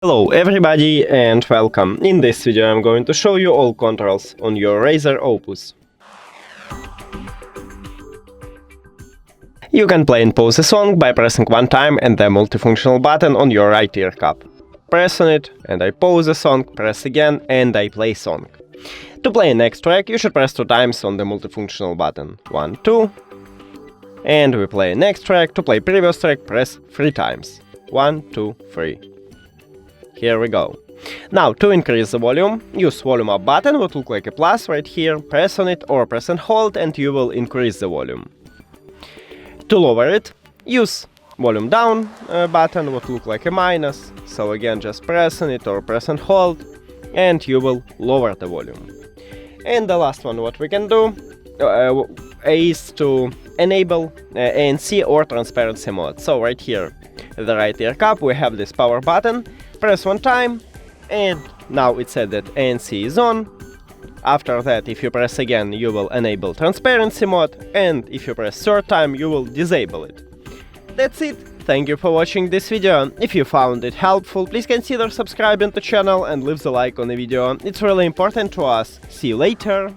Hello everybody and welcome. In this video I'm going to show you all controls on your Razer Opus. You can play and pause a song by pressing one time and the multifunctional button on your right ear cup. Press on it and I pause a song, press again and I play song. To play next track you should press 2 times on the multifunctional button. 1, 2. And we play next track. To play previous track press 3 times. 1, 2, 3. Here we go. Now, to increase the volume, use volume up button, would look like a plus right here, press on it or press and hold and you will increase the volume. To lower it, use volume down button, would look like a minus, so again just press on it or press and hold and you will lower the volume. And the last one what we can do is to enable ANC or transparency mode. So right here, the right ear cup, we have this power button. Press one time and now it said that ANC is on. After that, if you press again, you will enable transparency mode, and if you press third time, you will disable it. That's it. Thank you for watching this video. If you found it helpful, please consider subscribing to the channel and leave the like on the video. It's really important to us. See you later.